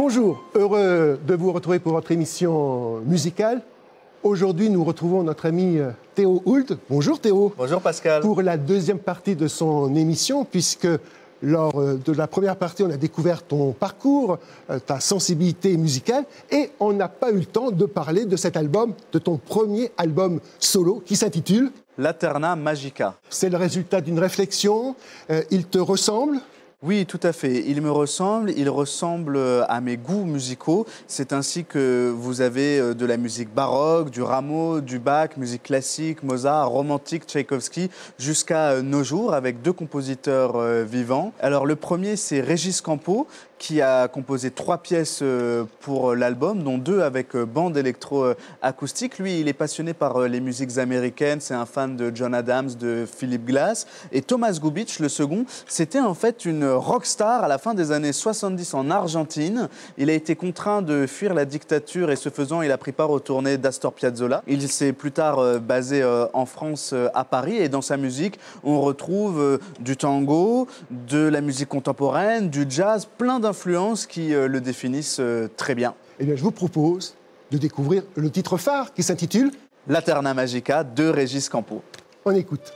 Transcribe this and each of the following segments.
Bonjour, heureux de vous retrouver pour votre émission musicale. Aujourd'hui, nous retrouvons notre ami Théo Hoult. Bonjour Théo. Bonjour Pascal. Pour la deuxième partie de son émission, puisque lors de la première partie, on a découvert ton parcours, ta sensibilité musicale, et on n'a pas eu le temps de parler de cet album, de ton premier album solo, qui s'intitule Laterna Magica. C'est le résultat d'une réflexion, il te ressemble ? Oui, tout à fait. Il ressemble à mes goûts musicaux. C'est ainsi que vous avez de la musique baroque, du Rameau, du Bach, musique classique, Mozart, romantique, Tchaïkovski, jusqu'à nos jours avec deux compositeurs vivants. Alors le premier, c'est Régis Campo, qui a composé 3 pièces pour l'album, dont 2 avec bande électro-acoustique. Lui, il est passionné par les musiques américaines, c'est un fan de John Adams, de Philip Glass. Et Thomas Gubitsch, le second, c'était en fait une rockstar à la fin des années 70 en Argentine. Il a été contraint de fuir la dictature et ce faisant, il a pris part aux tournées d'Astor Piazzolla. Il s'est plus tard basé en France, à Paris, et dans sa musique, on retrouve du tango, de la musique contemporaine, du jazz, plein d'influences qui le définissent très bien. Eh bien, je vous propose de découvrir le titre phare qui s'intitule Laterna Magica de Régis Campo. On écoute.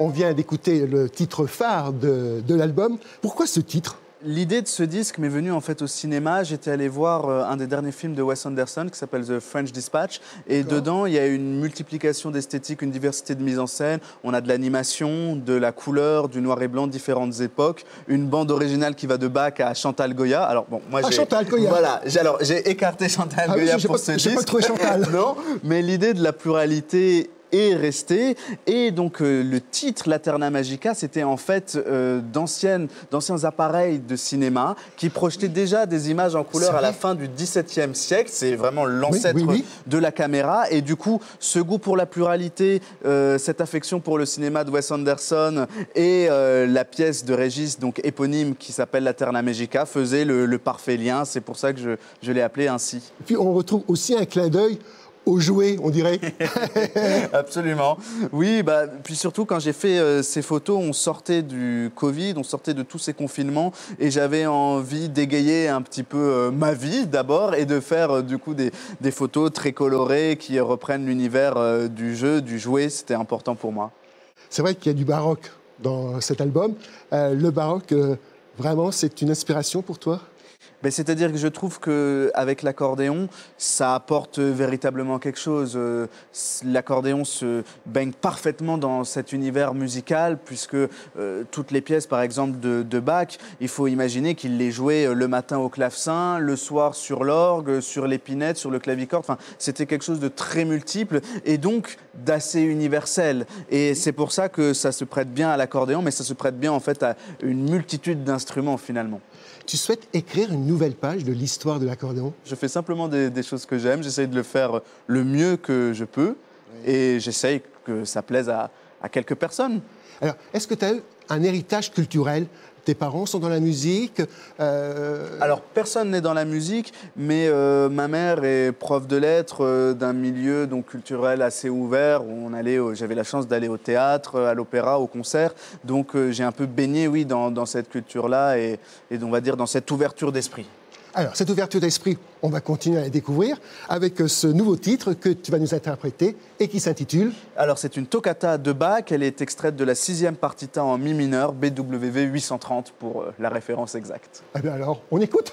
On vient d'écouter le titre phare de l'album. Pourquoi ce titre ? L'idée de ce disque m'est venue en fait au cinéma. J'étais allé voir un des derniers films de Wes Anderson qui s'appelle The French Dispatch. Et dedans, il y a une multiplication d'esthétiques, une diversité de mise en scène. On a de l'animation, de la couleur, du noir et blanc, différentes époques. Une bande originale qui va de Bach à Chantal Goya. Alors bon, moi Chantal Goya. Voilà, j'ai écarté Chantal Goya pour ce disque. J'ai pas trouvé Chantal. Non, mais l'idée de la pluralité est resté. Et donc le titre Laterna Magica, c'était en fait d'anciens appareils de cinéma qui projetaient déjà des images en couleur à la fin du XVIIe siècle. C'est vraiment l'ancêtre de la caméra. Et du coup, ce goût pour la pluralité, cette affection pour le cinéma de Wes Anderson et la pièce de Régis, donc éponyme, qui s'appelle Laterna Magica, faisaient le parfait lien. C'est pour ça que je l'ai appelé ainsi. Et puis on retrouve aussi un clin d'œil aux jouets, on dirait. Absolument. Oui, puis surtout, quand j'ai fait ces photos, on sortait du Covid, on sortait de tous ces confinements et j'avais envie d'égayer un petit peu ma vie d'abord et de faire du coup des photos très colorées qui reprennent l'univers du jeu, du jouet. C'était important pour moi. C'est vrai qu'il y a du baroque dans cet album. Le baroque, vraiment, c'est une inspiration pour toi ? C'est-à-dire que je trouve qu'avec l'accordéon, ça apporte véritablement quelque chose. L'accordéon se baigne parfaitement dans cet univers musical, puisque toutes les pièces, par exemple, de Bach, il faut imaginer qu'il les jouait le matin au clavecin, le soir sur l'orgue, sur l'épinette, sur le clavicorde. Enfin, c'était quelque chose de très multiple et donc d'assez universel. Et c'est pour ça que ça se prête bien à l'accordéon, mais ça se prête bien en fait à une multitude d'instruments finalement. Tu souhaites écrire une nouvelle page de l'histoire de l'accordéon ? Je fais simplement des choses que j'aime. J'essaye de le faire le mieux que je peux. Et j'essaye que ça plaise à quelques personnes. Alors, est-ce que tu as eu un héritage culturel ? Tes parents sont dans la musique Alors, personne n'est dans la musique, mais ma mère est prof de lettres d'un milieu donc, culturel assez ouvert. Où j'avais la chance d'aller au théâtre, à l'opéra, au concert. Donc, j'ai un peu baigné, oui, dans cette culture-là et on va dire dans cette ouverture d'esprit. Alors, cette ouverture d'esprit, on va continuer à la découvrir avec ce nouveau titre que tu vas nous interpréter et qui s'intitule... Alors, c'est une toccata de Bach. Elle est extraite de la 6e partita en mi mineur, BWV 830 pour la référence exacte. Eh bien alors, on écoute ?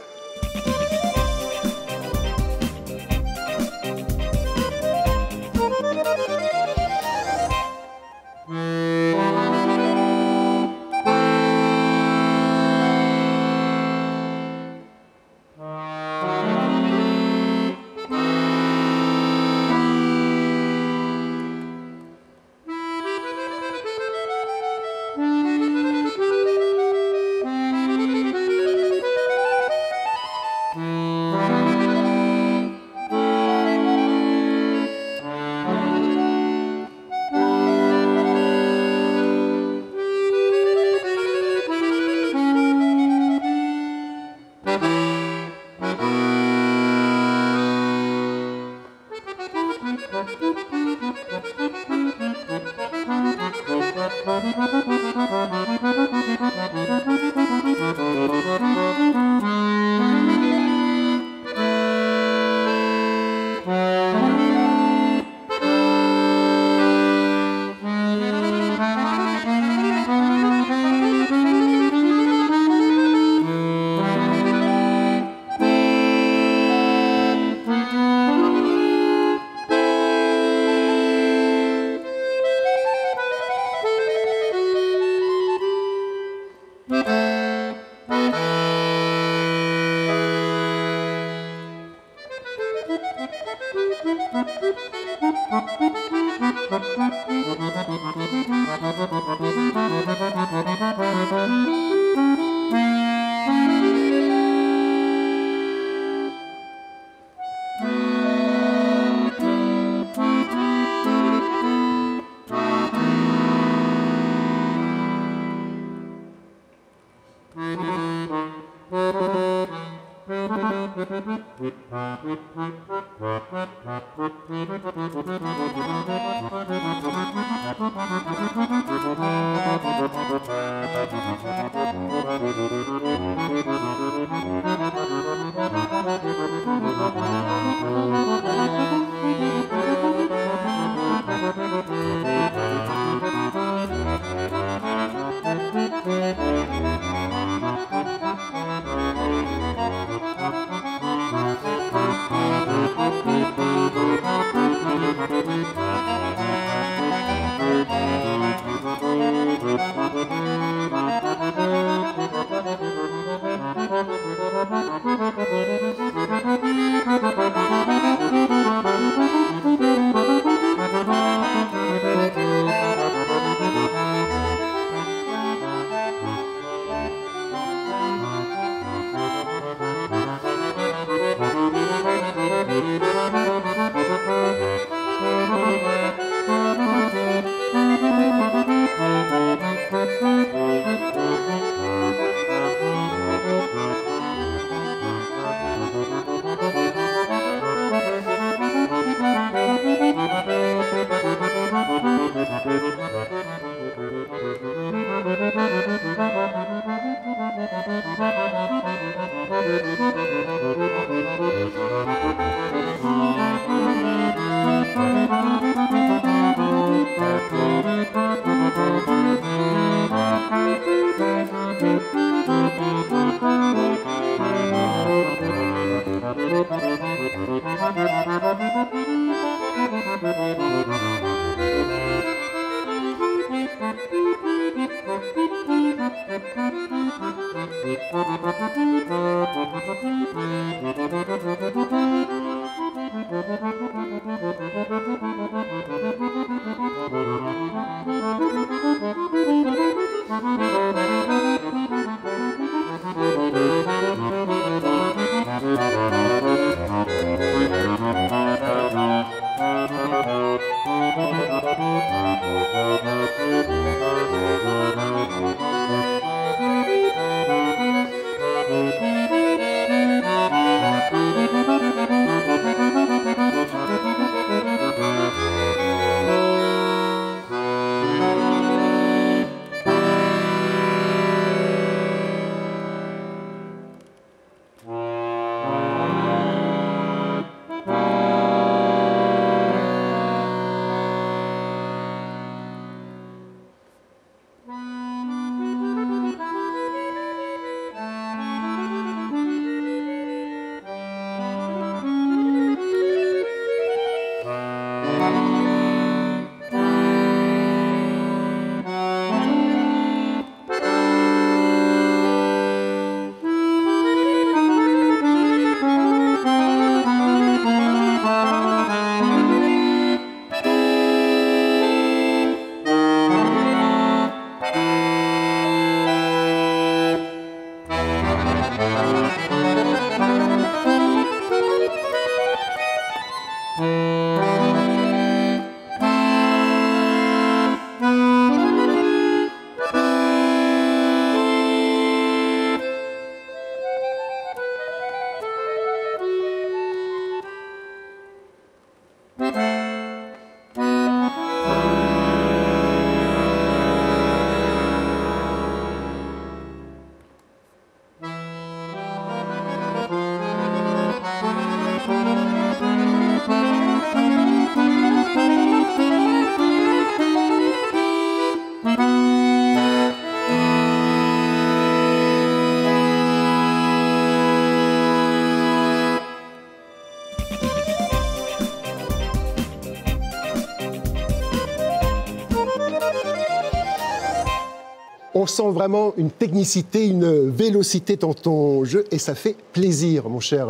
On sent vraiment une technicité, une vélocité dans ton jeu et ça fait plaisir, mon cher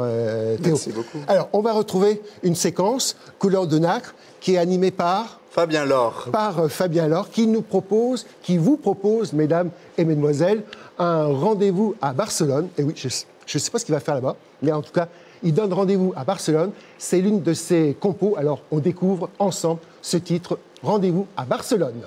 Théo. Merci beaucoup. Alors, on va retrouver une séquence, Couleur de nacre, qui est animée par Fabien Lor. Par Fabien Lor, qui vous propose, mesdames et mesdemoiselles, un rendez-vous à Barcelone. Et oui, je ne sais pas ce qu'il va faire là-bas, mais en tout cas, il donne rendez-vous à Barcelone. C'est l'une de ses compos. Alors, on découvre ensemble ce titre, Rendez-vous à Barcelone.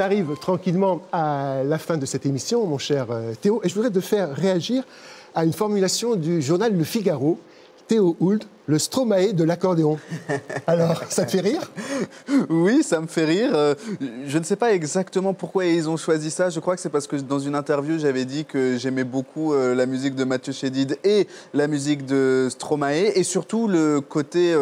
arrive tranquillement à la fin de cette émission, mon cher Théo, et je voudrais te faire réagir à une formulation du journal Le Figaro. Théo Hould, le Stromae de l'accordéon. Alors, ça te fait rire? Oui, ça me fait rire. Je ne sais pas exactement pourquoi ils ont choisi ça. Je crois que c'est parce que dans une interview, j'avais dit que j'aimais beaucoup la musique de Mathieu Chédid et la musique de Stromae, et surtout le côté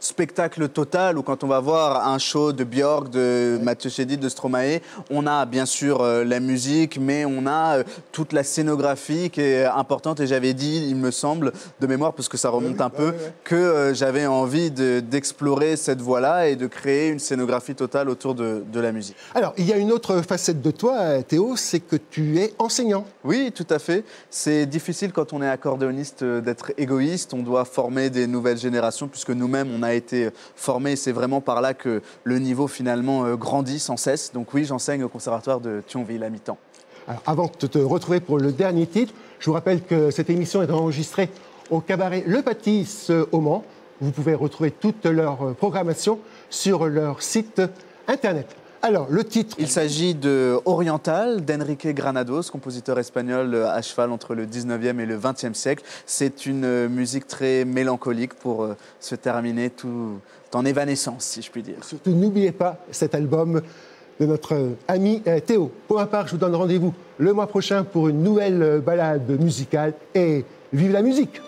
spectacle total, où quand on va voir un show de Björk, de Mathieu Chédid, de Stromae, on a bien sûr la musique, mais on a toute la scénographie qui est importante. Et j'avais dit, il me semble, de mémoire, parce que ça remonte un peu, que j'avais envie d'explorer cette voie-là et de créer une scénographie totale autour de la musique. Alors, il y a une autre facette de toi, Théo, c'est que tu es enseignant. Oui, tout à fait. C'est difficile quand on est accordéoniste d'être égoïste. On doit former des nouvelles générations, puisque nous-mêmes, on a été formés. C'est vraiment par là que le niveau, finalement, grandit sans cesse. Donc oui, j'enseigne au Conservatoire de Thionville à mi-temps. Alors, avant de te retrouver pour le dernier titre, je vous rappelle que cette émission est enregistrée au cabaret Le Pâtis au Mans. Vous pouvez retrouver toute leur programmation sur leur site internet. Alors, le titre... Il s'agit de Oriental d'Enrique Granados, compositeur espagnol à cheval entre le 19e et le 20e siècle. C'est une musique très mélancolique pour se terminer tout en évanescence, si je puis dire. Surtout, n'oubliez pas cet album de notre ami Théo. Pour ma part, je vous donne rendez-vous le mois prochain pour une nouvelle balade musicale. Et vive la musique!